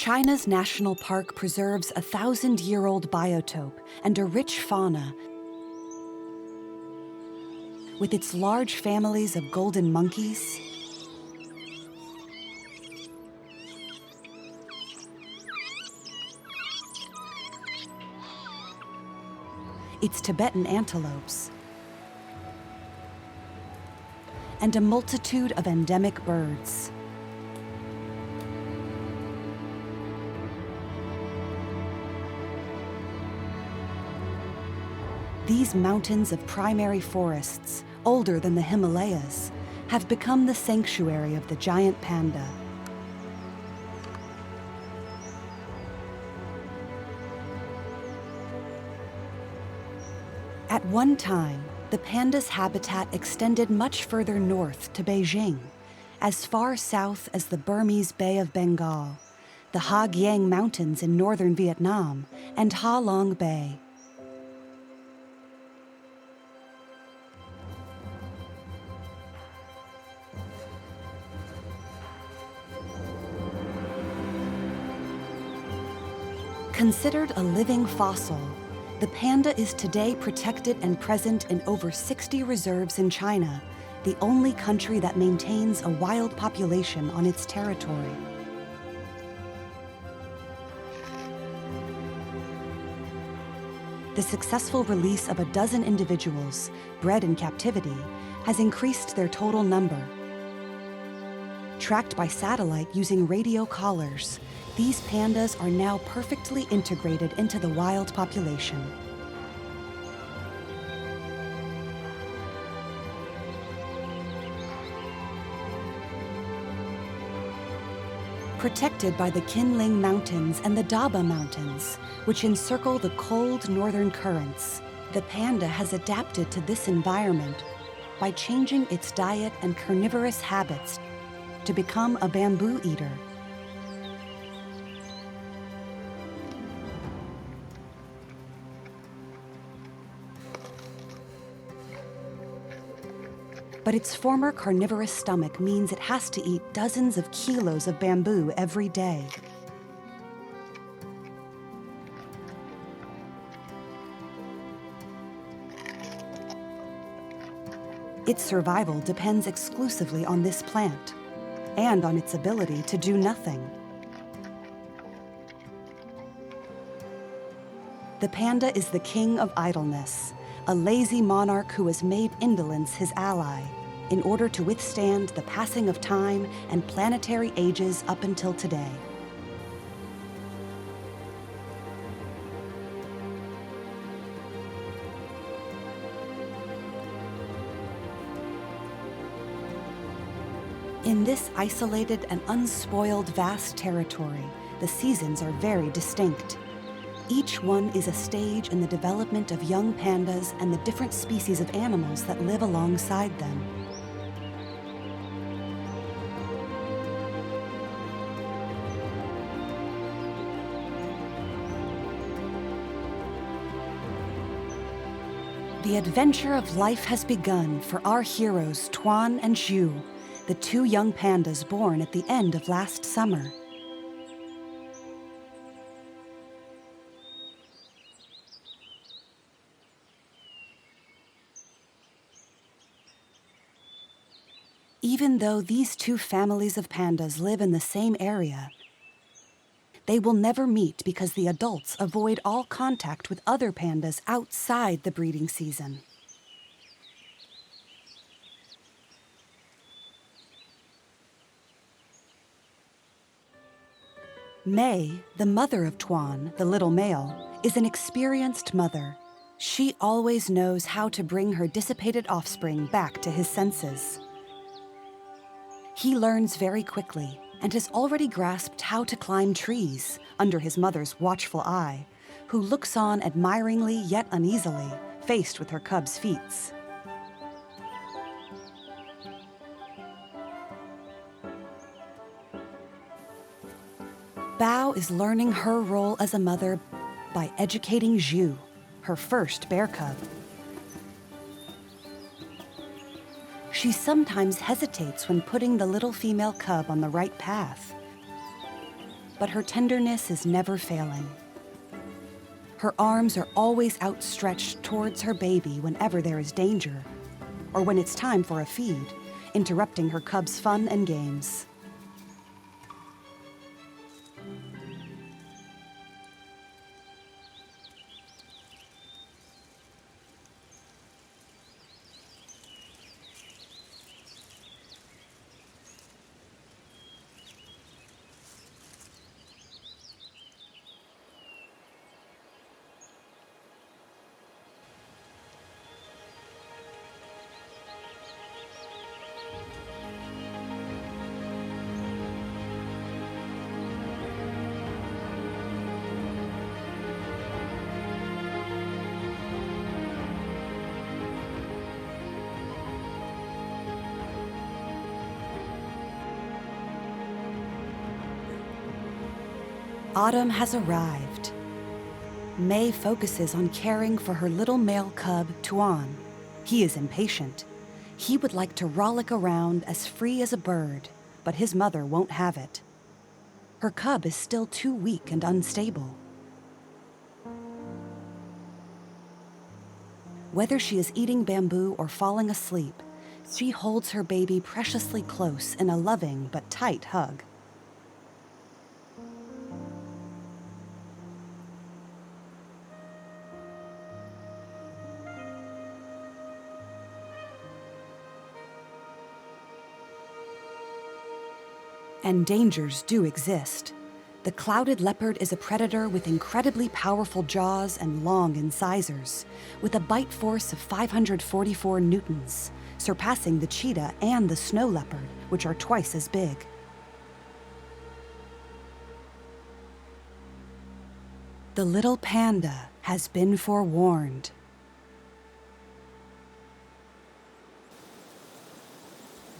China's national park preserves a 1,000-year-old biotope and a rich fauna. With its large families of golden monkeys, its Tibetan antelopes, and a multitude of endemic birds. These mountains of primary forests, older than the Himalayas, have become the sanctuary of the giant panda. At one time, the panda's habitat extended much further north to Beijing, as far south as the Burmese Bay of Bengal, the Ha Giang Mountains in northern Vietnam, and Ha Long Bay. Considered a living fossil, the panda is today protected and present in over 60 reserves in China, the only country that maintains a wild population on its territory. The successful release of a dozen individuals bred in captivity has increased their total number. Tracked by satellite using radio collars, these pandas are now perfectly integrated into the wild population. Protected by the Qinling Mountains and the Daba Mountains, which encircle the cold northern currents, the panda has adapted to this environment by changing its diet and carnivorous habits to become a bamboo eater. But its former carnivorous stomach means it has to eat dozens of kilos of bamboo every day. Its survival depends exclusively on this plant and on its ability to do nothing. The panda is the king of idleness, a lazy monarch who has made indolence his ally in order to withstand the passing of time and planetary ages up until today. In this isolated and unspoiled vast territory, the seasons are very distinct. Each one is a stage in the development of young pandas and the different species of animals that live alongside them. The adventure of life has begun for our heroes Tuan and Xiu, the two young pandas born at the end of last summer. Even though these two families of pandas live in the same area, they will never meet because the adults avoid all contact with other pandas outside the breeding season. May, the mother of Tuan, the little male, is an experienced mother. She always knows how to bring her dissipated offspring back to his senses. He learns very quickly and has already grasped how to climb trees under his mother's watchful eye, who looks on admiringly yet uneasily, faced with her cub's feats. Bao is learning her role as a mother by educating Xiu, her first bear cub. She sometimes hesitates when putting the little female cub on the right path. but her tenderness is never failing. Her arms are always outstretched towards her baby whenever there is danger, or when it's time for a feed, interrupting her cub's fun and games. Autumn has arrived. May focuses on caring for her little male cub, Tuan. He is impatient. He would like to rollick around as free as a bird, but his mother won't have it. Her cub is still too weak and unstable. Whether she is eating bamboo or falling asleep, she holds her baby preciously close in a loving but tight hug. And dangers do exist. The clouded leopard is a predator with incredibly powerful jaws and long incisors, with a bite force of 544 newtons, surpassing the cheetah and the snow leopard, which are twice as big. The little panda has been forewarned.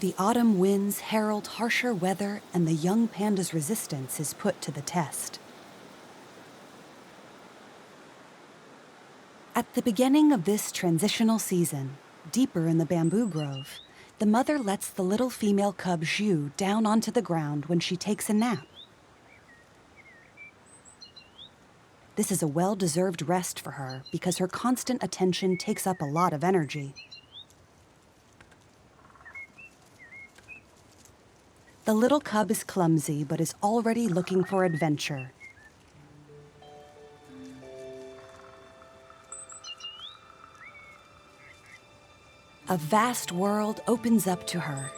The autumn winds herald harsher weather, and the young panda's resistance is put to the test. At the beginning of this transitional season, deeper in the bamboo grove, the mother lets the little female cub Xiu down onto the ground when she takes a nap. This is a well-deserved rest for her because her constant attention takes up a lot of energy. The little cub is clumsy, but is already looking for adventure. A vast world opens up to her.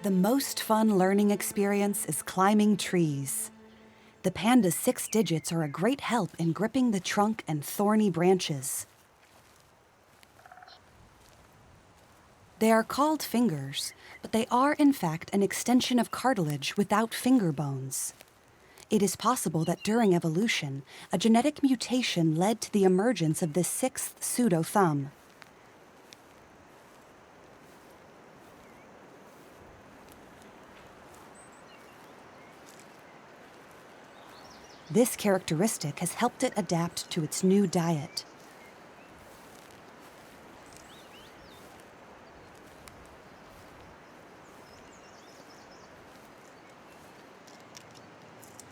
The most fun learning experience is climbing trees. The panda's 6 digits are a great help in gripping the trunk and thorny branches. They are called fingers, but they are in fact an extension of cartilage without finger bones. It is possible that during evolution, a genetic mutation led to the emergence of this 6th pseudo-thumb. This characteristic has helped it adapt to its new diet.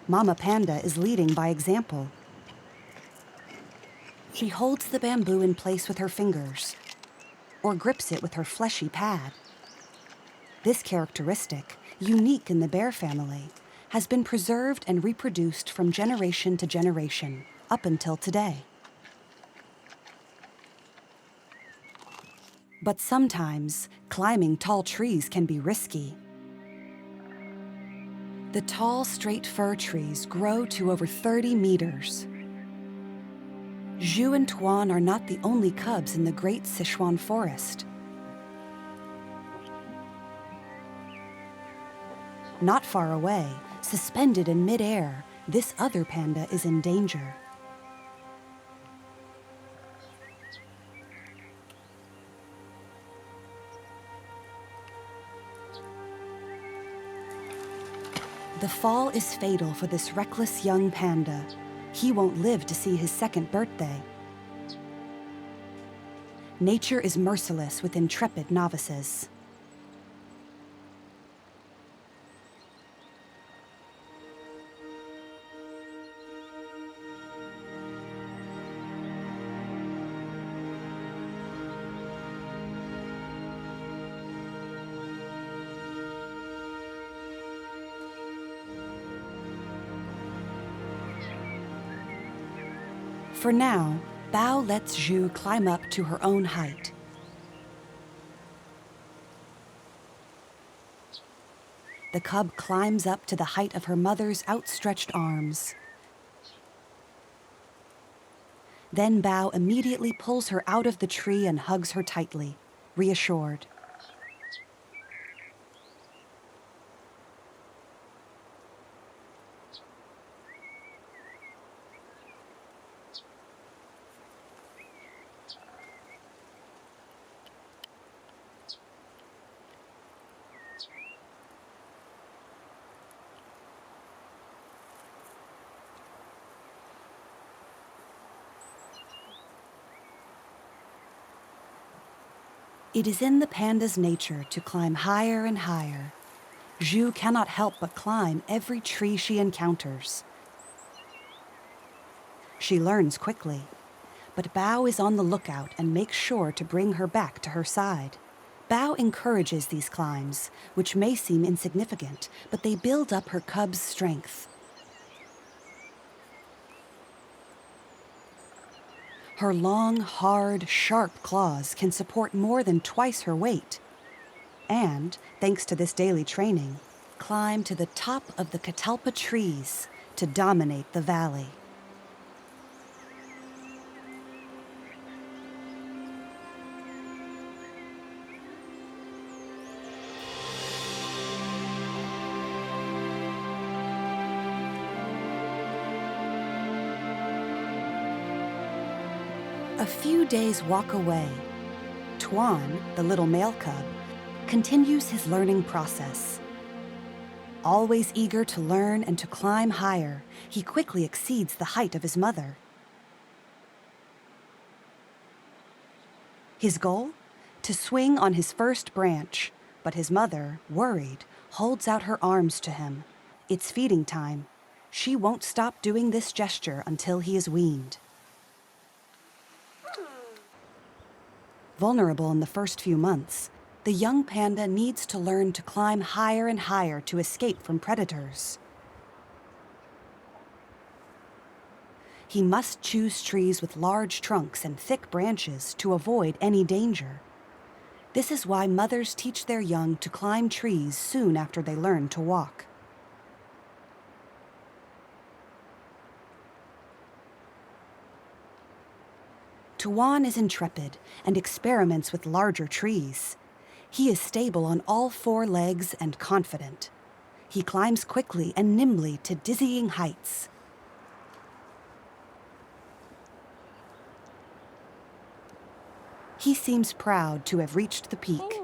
Mama Panda is leading by example. She holds the bamboo in place with her fingers, or grips it with her fleshy pad. This characteristic, unique in the bear family, has been preserved and reproduced from generation to generation, up until today. But sometimes, climbing tall trees can be risky. The tall, straight fir trees grow to over 30 meters. Xiu and Tuan are not the only cubs in the great Sichuan forest. Not far away, suspended in midair, this other panda is in danger. The fall is fatal for this reckless young panda. He won't live to see his second birthday. Nature is merciless with intrepid novices. For now, Bao lets Xiu climb up to her own height. The cub climbs up to the height of her mother's outstretched arms. Then Bao immediately pulls her out of the tree and hugs her tightly, reassured. It is in the panda's nature to climb higher and higher. Xiu cannot help but climb every tree she encounters. She learns quickly, but Bao is on the lookout and makes sure to bring her back to her side. Bao encourages these climbs, which may seem insignificant, but they build up her cub's strength. Her long, hard, sharp claws can support more than twice her weight. And, thanks to this daily training, climb to the top of the catalpa trees to dominate the valley. A few days' walk away, Tuan, the little male cub, continues his learning process. Always eager to learn and to climb higher, he quickly exceeds the height of his mother. His goal? To swing on his first branch, but his mother, worried, holds out her arms to him. It's feeding time. She won't stop doing this gesture until he is weaned. Vulnerable in the first few months, the young panda needs to learn to climb higher and higher to escape from predators. He must choose trees with large trunks and thick branches to avoid any danger. This is why mothers teach their young to climb trees soon after they learn to walk. Tuan is intrepid and experiments with larger trees. He is stable on all four legs and confident. He climbs quickly and nimbly to dizzying heights. He seems proud to have reached the peak.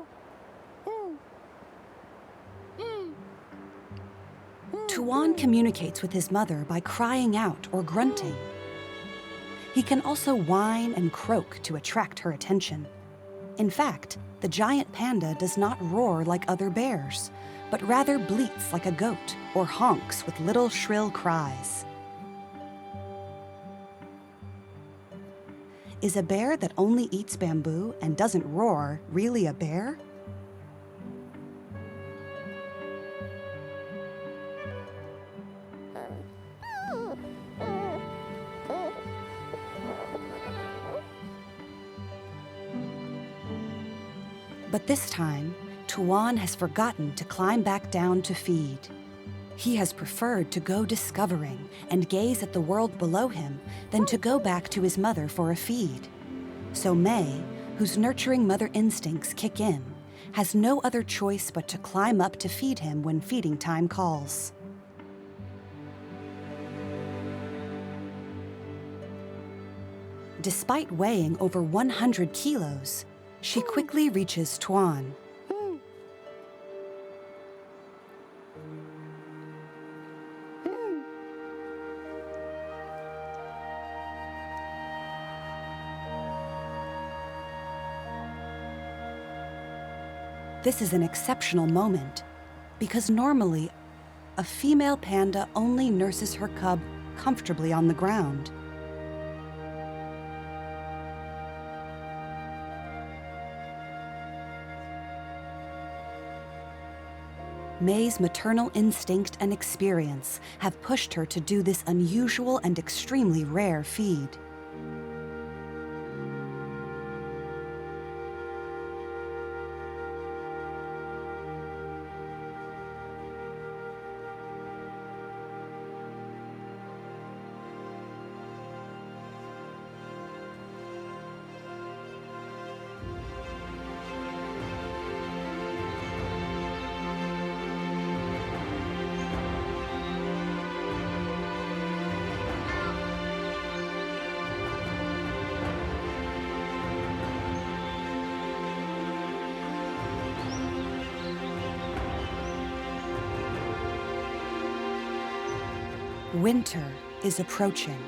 Tuan communicates with his mother by crying out or grunting. He can also whine and croak to attract her attention. In fact, the giant panda does not roar like other bears, but rather bleats like a goat or honks with little shrill cries. Is a bear that only eats bamboo and doesn't roar really a bear? But this time, Tuan has forgotten to climb back down to feed. He has preferred to go discovering and gaze at the world below him than to go back to his mother for a feed. So May, whose nurturing mother instincts kick in, has no other choice but to climb up to feed him when feeding time calls. Despite weighing over 100 kilos, she quickly reaches Tuan. This is an exceptional moment, because normally, a female panda only nurses her cub comfortably on the ground. May's maternal instinct and experience have pushed her to do this unusual and extremely rare feed. Winter is approaching.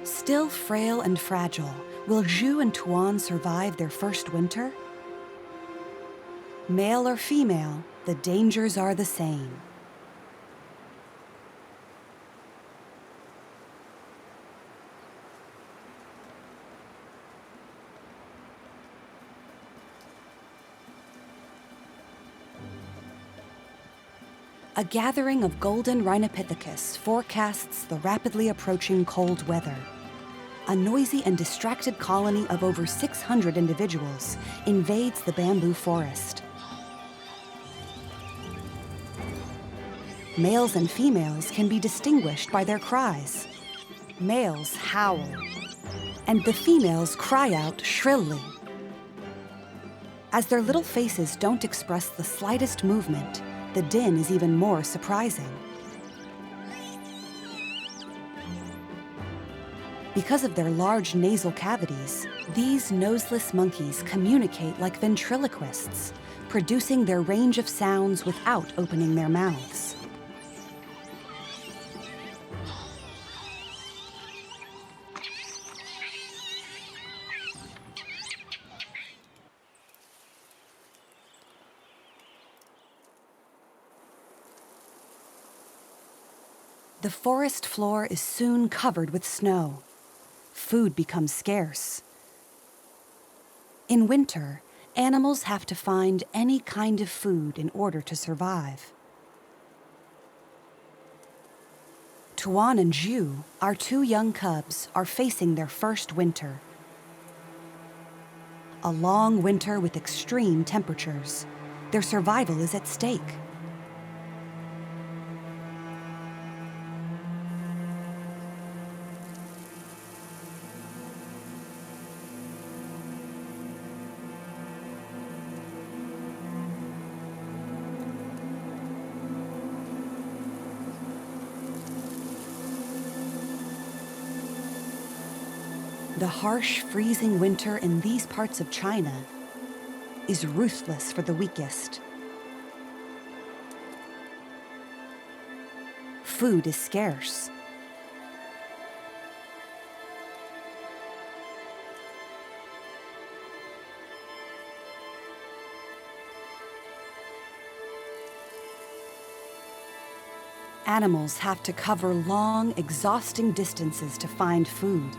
Still frail and fragile, will Xiu and Tuan survive their first winter? Male or female, the dangers are the same. A gathering of golden rhinopithecus forecasts the rapidly approaching cold weather. A noisy and distracted colony of over 600 individuals invades the bamboo forest. Males and females can be distinguished by their cries. Males howl, and the females cry out shrilly. As their little faces don't express the slightest movement, the din is even more surprising. Because of their large nasal cavities, these noseless monkeys communicate like ventriloquists, producing their range of sounds without opening their mouths. The forest floor is soon covered with snow. Food becomes scarce. In winter, animals have to find any kind of food in order to survive. Tuan and Xiu, our two young cubs, are facing their first winter. A long winter with extreme temperatures. Their survival is at stake. The harsh, freezing winter in these parts of China is ruthless for the weakest. Food is scarce. Animals have to cover long, exhausting distances to find food.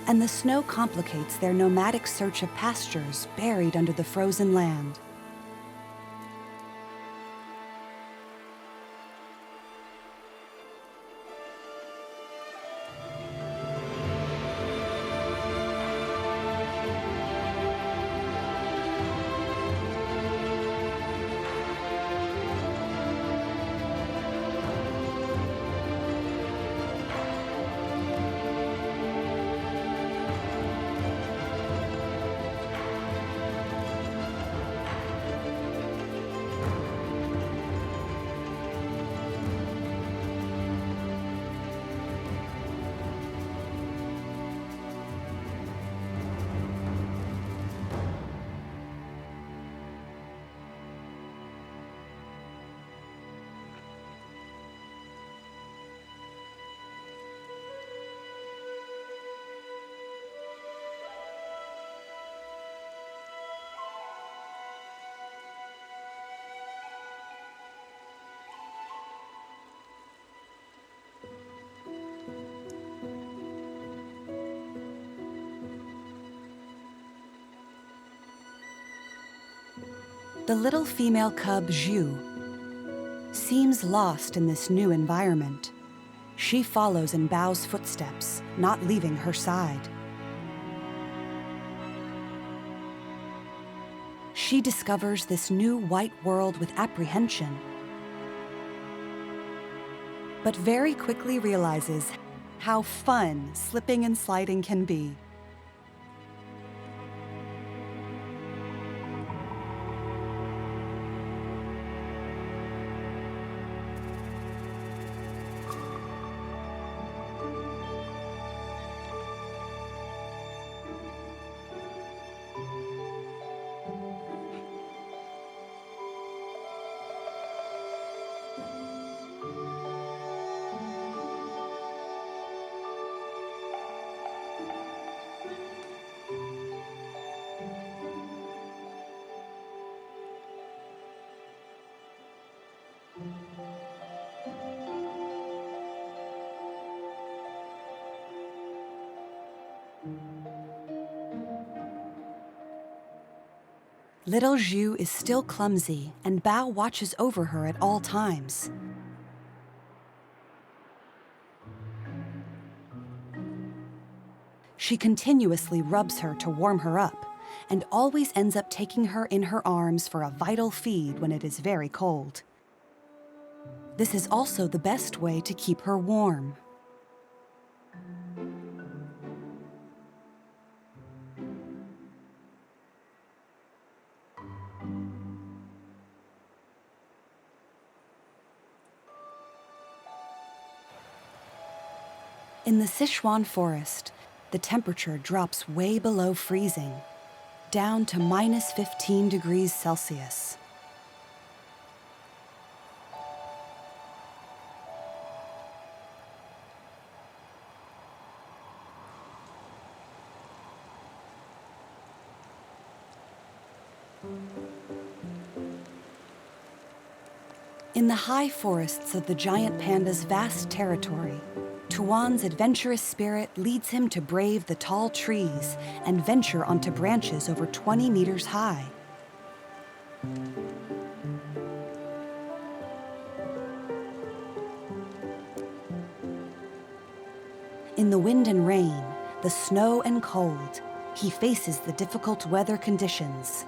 And the snow complicates their nomadic search of pastures buried under the frozen land. The little female cub, Xiu, seems lost in this new environment. She follows in Bao's footsteps, not leaving her side. She discovers this new white world with apprehension, but very quickly realizes how fun slipping and sliding can be. Little Xiu is still clumsy, and Bao watches over her at all times. She continuously rubs her to warm her up, and always ends up taking her in her arms for a vital feed when it is very cold. This is also the best way to keep her warm. In the Sichuan forest, the temperature drops way below freezing, down to -15 degrees Celsius. In the high forests of the giant panda's vast territory, Tuan's adventurous spirit leads him to brave the tall trees and venture onto branches over 20 meters high. In the wind and rain, the snow and cold, he faces the difficult weather conditions,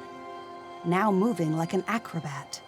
now moving like an acrobat.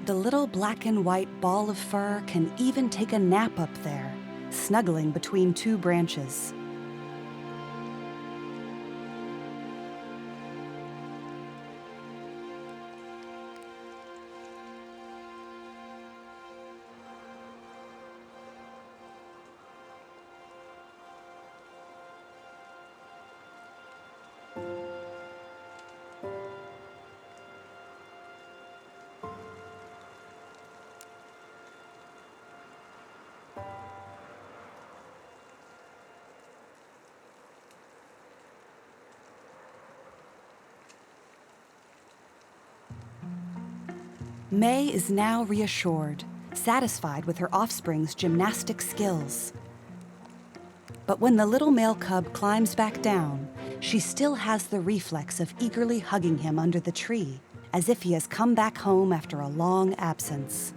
The little black and white ball of fur can even take a nap up there, snuggling between two branches. May is now reassured, satisfied with her offspring's gymnastic skills. But when the little male cub climbs back down, she still has the reflex of eagerly hugging him under the tree, as if he has come back home after a long absence.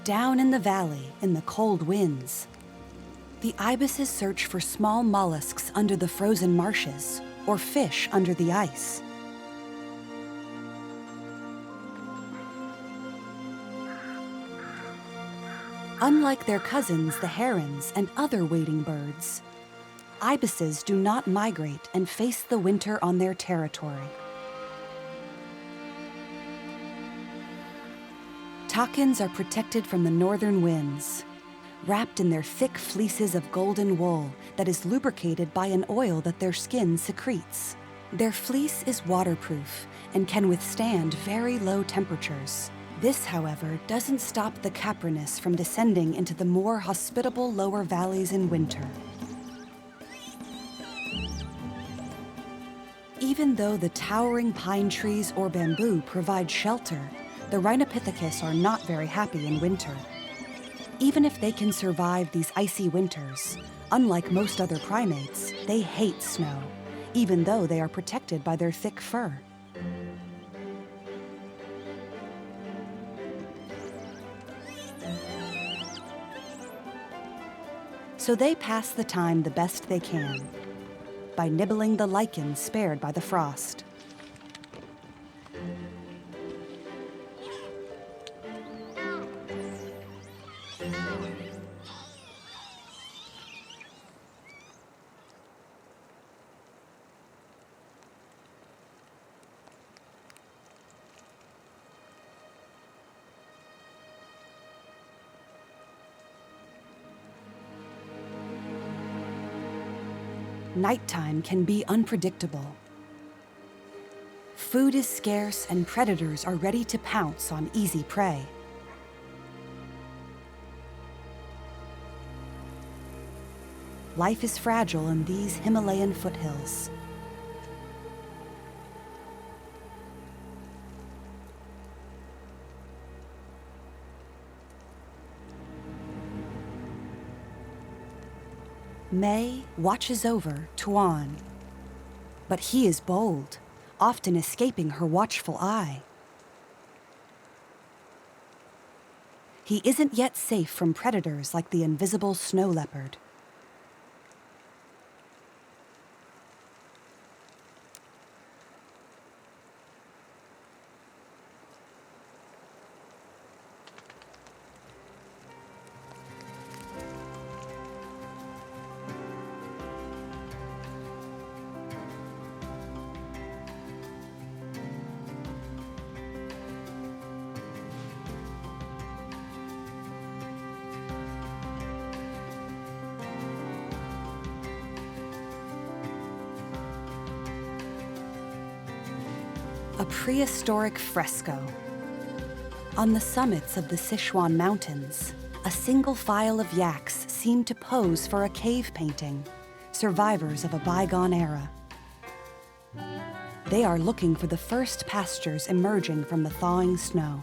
Down in the valley, in the cold winds, the ibises search for small mollusks under the frozen marshes, or fish under the ice. Unlike their cousins, the herons and other wading birds, ibises do not migrate and face the winter on their territory. Toucans are protected from the northern winds, wrapped in their thick fleeces of golden wool that is lubricated by an oil that their skin secretes. Their fleece is waterproof and can withstand very low temperatures. This, however, doesn't stop the caprinus from descending into the more hospitable lower valleys in winter. Even though the towering pine trees or bamboo provide shelter, the Rhinopithecus are not very happy in winter. Even if they can survive these icy winters, unlike most other primates, they hate snow, even though they are protected by their thick fur. So they pass the time the best they can, by nibbling the lichen spared by the frost. Nighttime can be unpredictable. Food is scarce and predators are ready to pounce on easy prey. Life is fragile in these Himalayan foothills. May watches over Tuan, but he is bold, often escaping her watchful eye. He isn't yet safe from predators like the invisible snow leopard. A prehistoric fresco. On the summits of the Sichuan Mountains, a single file of yaks seem to pose for a cave painting, survivors of a bygone era. They are looking for the first pastures emerging from the thawing snow.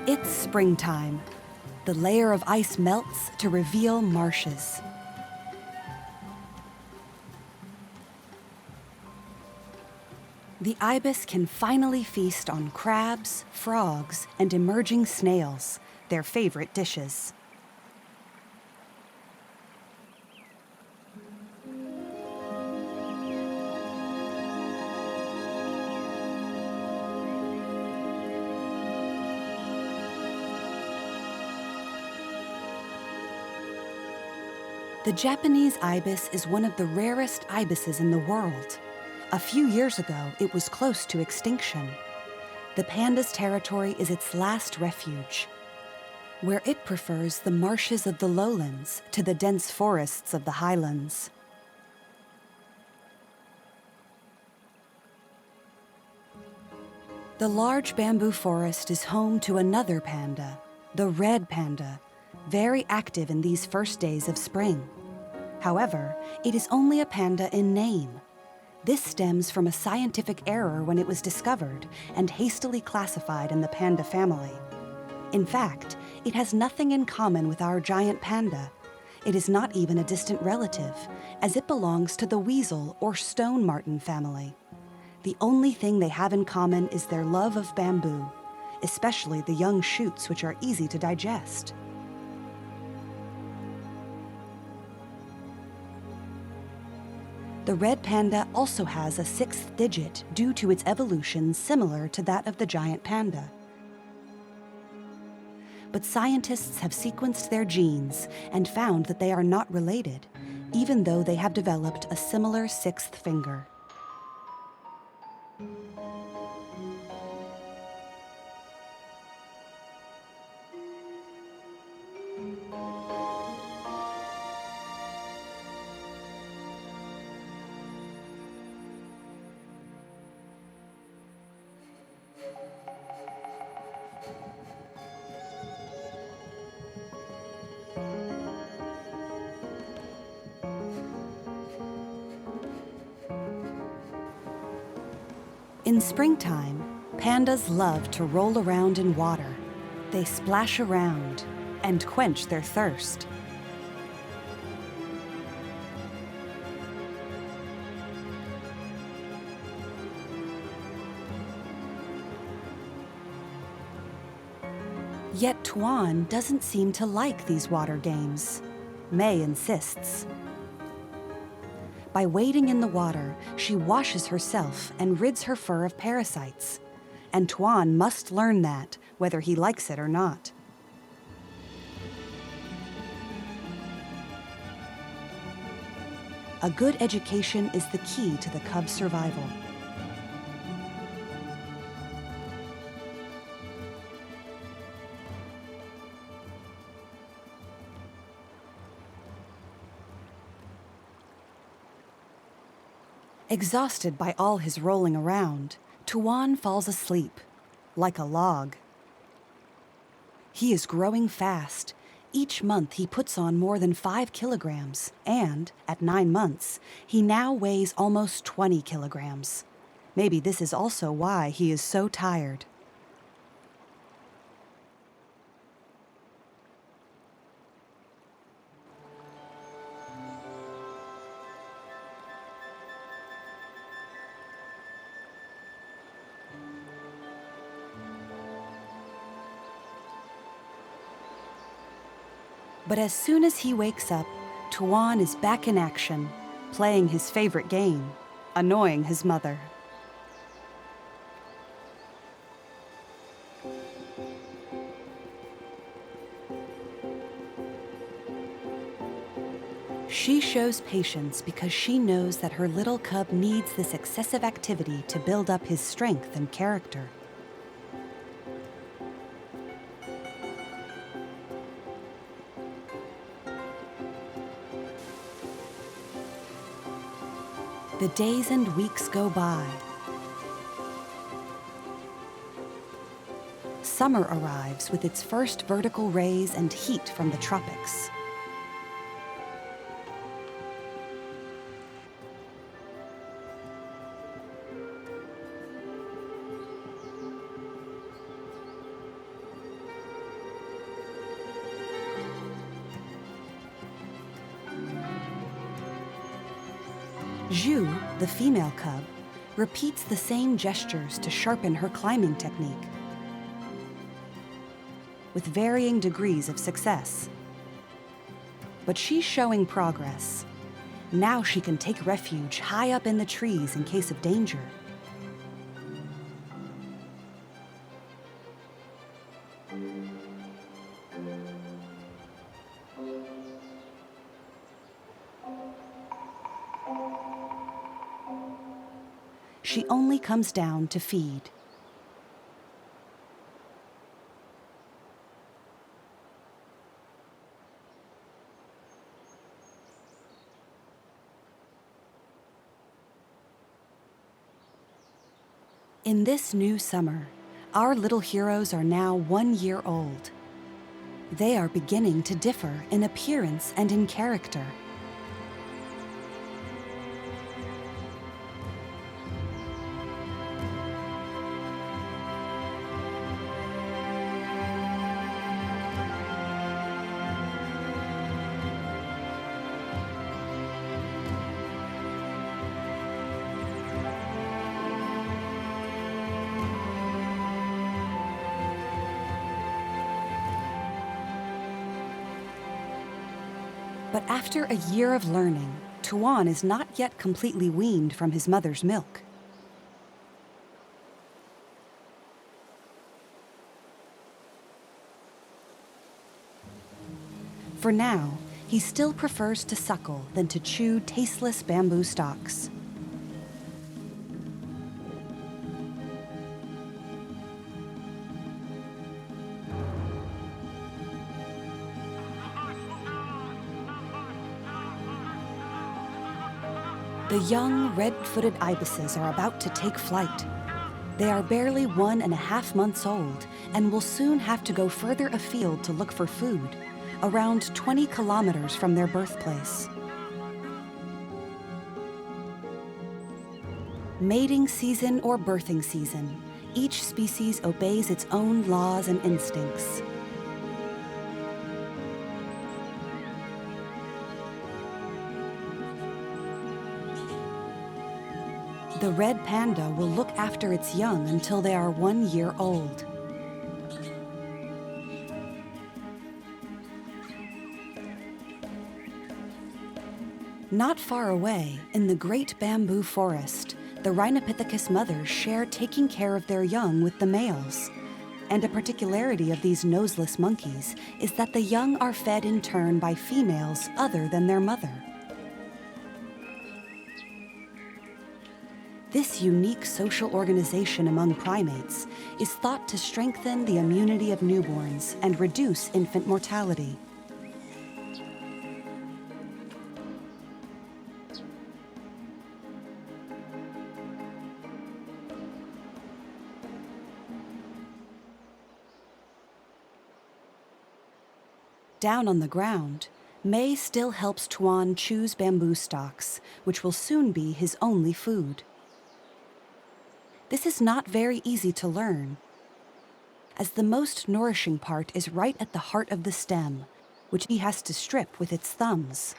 It's springtime. The layer of ice melts to reveal marshes. The ibis can finally feast on crabs, frogs, and emerging snails, their favorite dishes. The Japanese ibis is one of the rarest ibises in the world. A few years ago, it was close to extinction. The panda's territory is its last refuge, where it prefers the marshes of the lowlands to the dense forests of the highlands. The large bamboo forest is home to another panda, the red panda, very active in these first days of spring. However, it is only a panda in name. This stems from a scientific error when it was discovered and hastily classified in the panda family. In fact, it has nothing in common with our giant panda. It is not even a distant relative, as it belongs to the weasel or stone marten family. The only thing they have in common is their love of bamboo, especially the young shoots which are easy to digest. The red panda also has a sixth digit due to its evolution similar to that of the giant panda. But scientists have sequenced their genes and found that they are not related, even though they have developed a similar sixth finger. In springtime, pandas love to roll around in water. They splash around and quench their thirst. Yet Tuan doesn't seem to like these water games. May insists. By wading in the water, she washes herself and rids her fur of parasites. And Tuan must learn that, whether he likes it or not. A good education is the key to the cub's survival. Exhausted by all his rolling around, Tuan falls asleep, like a log. He is growing fast. Each month he puts on more than 5 kilograms, and, at 9 months, he now weighs almost 20 kilograms. Maybe this is also why he is so tired. But as soon as he wakes up, Tuan is back in action, playing his favorite game, annoying his mother. She shows patience because she knows that her little cub needs this excessive activity to build up his strength and character. The days and weeks go by. Summer arrives with its first vertical rays and heat from the tropics. Xiu, the female cub, repeats the same gestures to sharpen her climbing technique, with varying degrees of success. But she's showing progress. Now she can take refuge high up in the trees in case of danger. She only comes down to feed. In this new summer, our little heroes are now 1 year old. They are beginning to differ in appearance and in character. But after a year of learning, Tuan is not yet completely weaned from his mother's milk. For now, he still prefers to suckle than to chew tasteless bamboo stalks. The young red-footed ibises are about to take flight. They are barely 1.5 months old and will soon have to go further afield to look for food, around 20 kilometers from their birthplace. Mating season or birthing season, each species obeys its own laws and instincts. The red panda will look after its young until they are 1 year old. Not far away, in the great bamboo forest, the Rhinopithecus mothers share taking care of their young with the males. And a particularity of these noseless monkeys is that the young are fed in turn by females other than their mother. This unique social organization among primates is thought to strengthen the immunity of newborns and reduce infant mortality. Down on the ground, May still helps Tuan choose bamboo stalks, which will soon be his only food. This is not very easy to learn, as the most nourishing part is right at the heart of the stem, which he has to strip with its thumbs.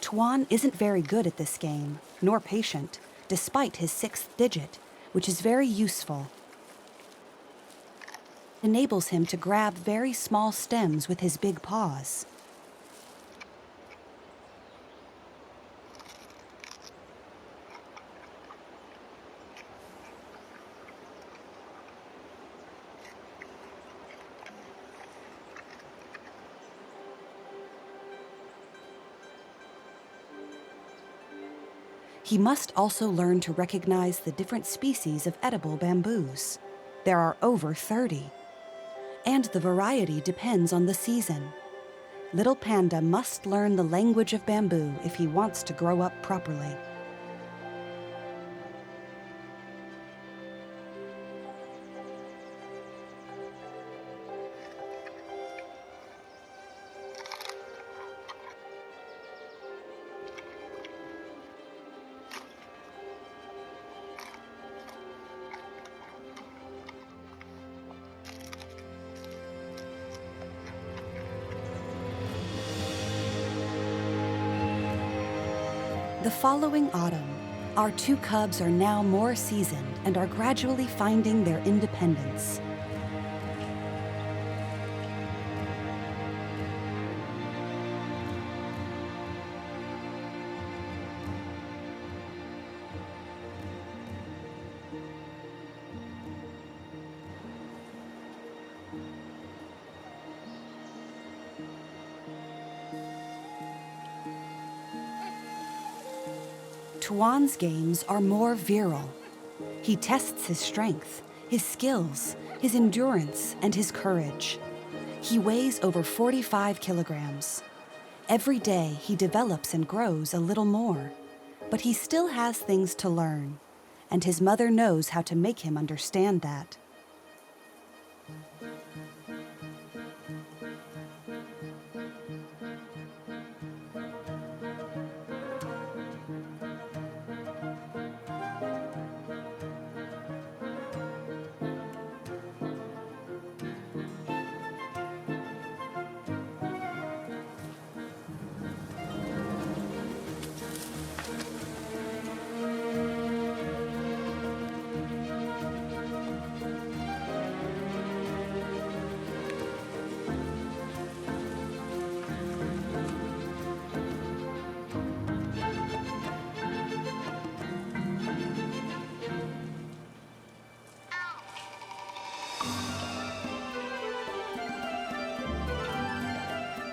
Tuan isn't very good at this game, nor patient, despite his 6th digit, which is very useful. It enables him to grab very small stems with his big paws. He must also learn to recognize the different species of edible bamboos. There are over 30. And the variety depends on the season. Little Panda must learn the language of bamboo if he wants to grow up properly. The following autumn, our 2 cubs are now more seasoned and are gradually finding their independence. Tuan's games are more virile. He tests his strength, his skills, his endurance, and his courage. He weighs over 45 kilograms. Every day he develops and grows a little more, but he still has things to learn, and his mother knows how to make him understand that.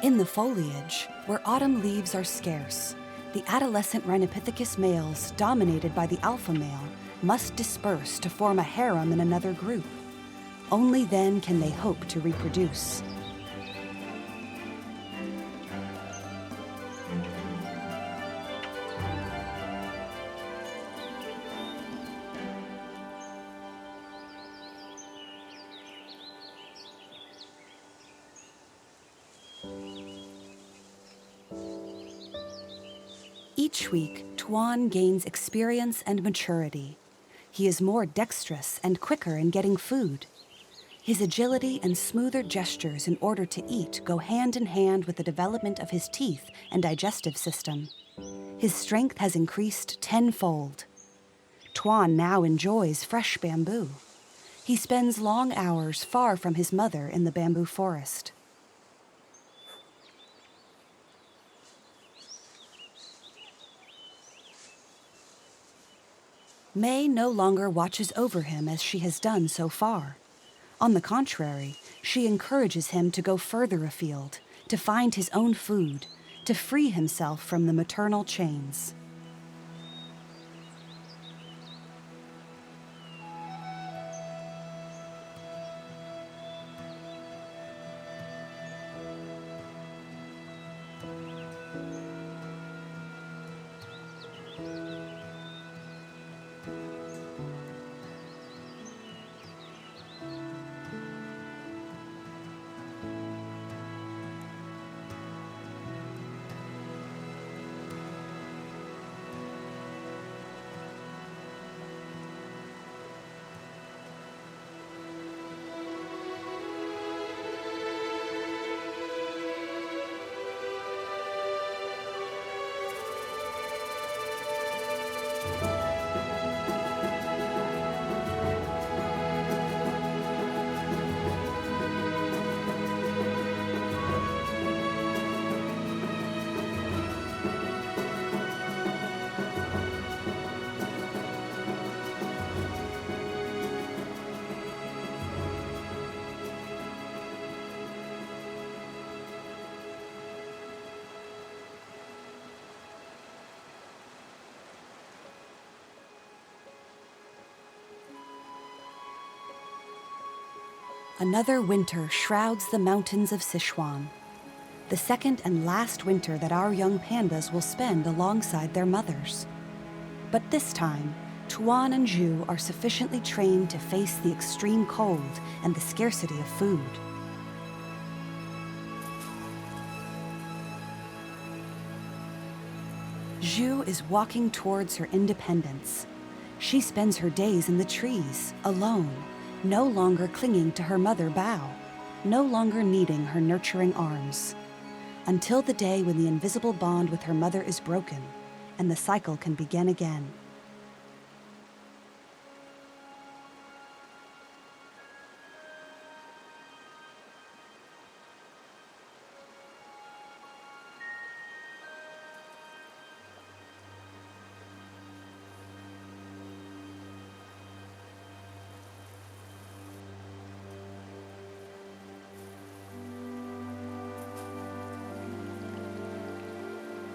In the foliage, where autumn leaves are scarce, the adolescent Rhinopithecus males, dominated by the alpha male, must disperse to form a harem in another group. Only then can they hope to reproduce. Each week, Tuan gains experience and maturity. He is more dexterous and quicker in getting food. His agility and smoother gestures in order to eat go hand in hand with the development of his teeth and digestive system. His strength has increased tenfold. Tuan now enjoys fresh bamboo. He spends long hours far from his mother in the bamboo forest. May no longer watches over him as she has done so far. On the contrary, she encourages him to go further afield, to find his own food, to free himself from the maternal chains. Another winter shrouds the mountains of Sichuan, the second and last winter that our young pandas will spend alongside their mothers. But this time, Tuan and Xiu are sufficiently trained to face the extreme cold and the scarcity of food. Xiu is walking towards her independence. She spends her days in the trees, alone, no longer clinging to her mother Bao, no longer needing her nurturing arms, until the day when the invisible bond with her mother is broken and the cycle can begin again.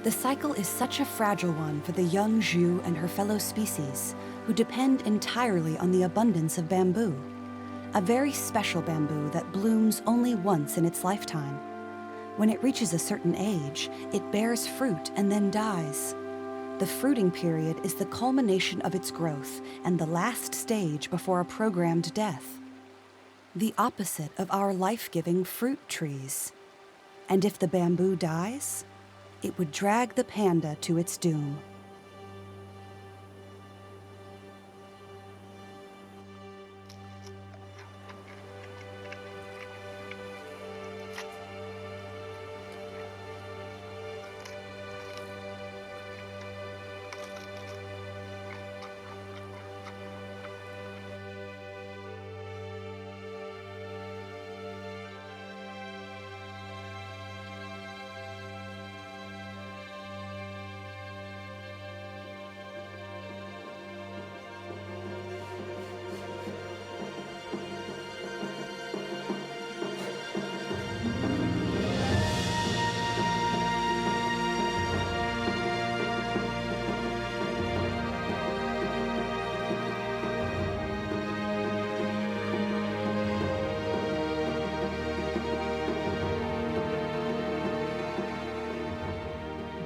The cycle is such a fragile one for the young Xiu and her fellow species, who depend entirely on the abundance of bamboo, a very special bamboo that blooms only once in its lifetime. When it reaches a certain age, it bears fruit and then dies. The fruiting period is the culmination of its growth and the last stage before a programmed death. The opposite of our life-giving fruit trees. And if the bamboo dies, it would drag the panda to its doom.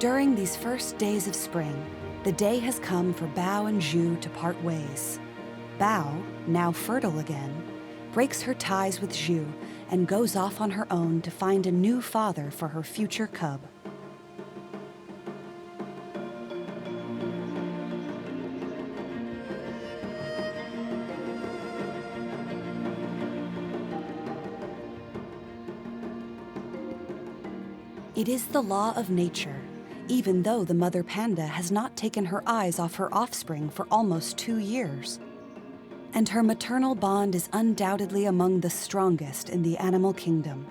During these first days of spring, the day has come for Bao and Xiu to part ways. Bao, now fertile again, breaks her ties with Xiu and goes off on her own to find a new father for her future cub. It is the law of nature, even though the mother panda has not taken her eyes off her offspring for almost 2 years. And her maternal bond is undoubtedly among the strongest in the animal kingdom.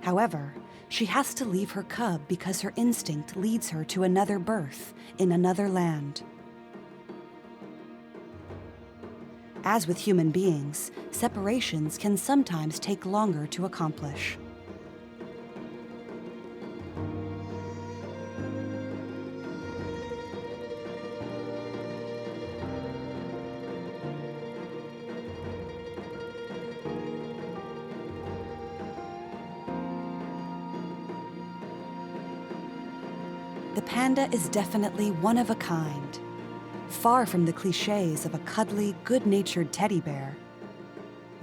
However, she has to leave her cub because her instinct leads her to another birth in another land. As with human beings, separations can sometimes take longer to accomplish. The panda is definitely one of a kind, far from the cliches of a cuddly, good-natured teddy bear.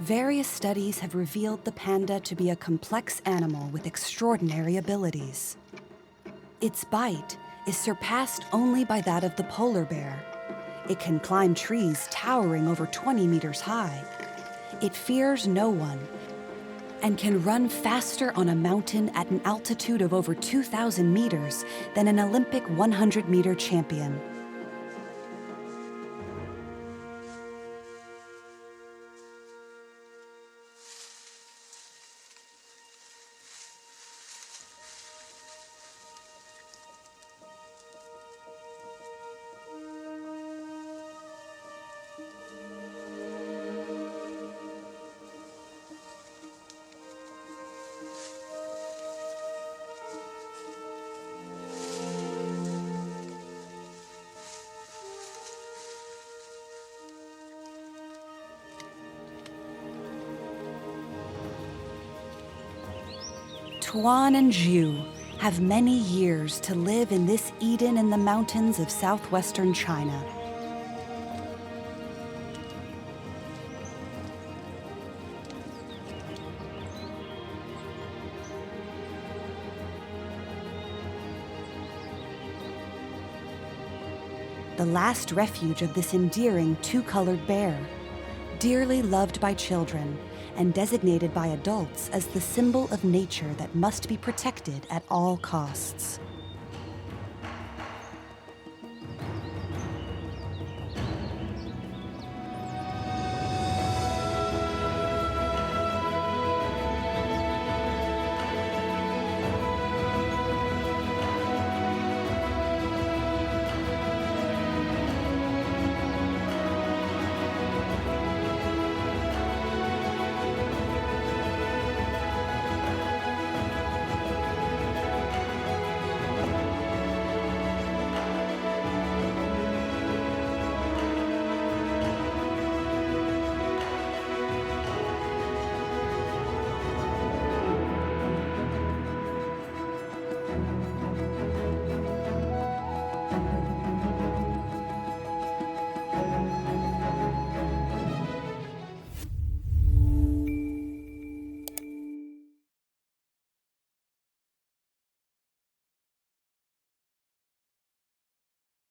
Various studies have revealed the panda to be a complex animal with extraordinary abilities. Its bite is surpassed only by that of the polar bear. It can climb trees towering over 20 meters high. It fears no one and can run faster on a mountain at an altitude of over 2,000 meters than an Olympic 100-meter champion. Tuan and Xiu have many years to live in this Eden in the mountains of southwestern China. The last refuge of this endearing two-colored bear, dearly loved by children and designated by adults as the symbol of nature that must be protected at all costs.